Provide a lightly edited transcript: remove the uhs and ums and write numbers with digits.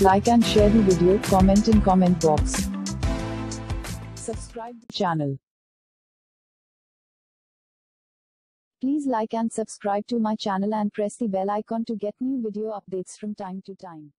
Like and share the video, comment in comment box. Subscribe the channel. Please like and subscribe to my channel and press the bell icon to get new video updates from time to time.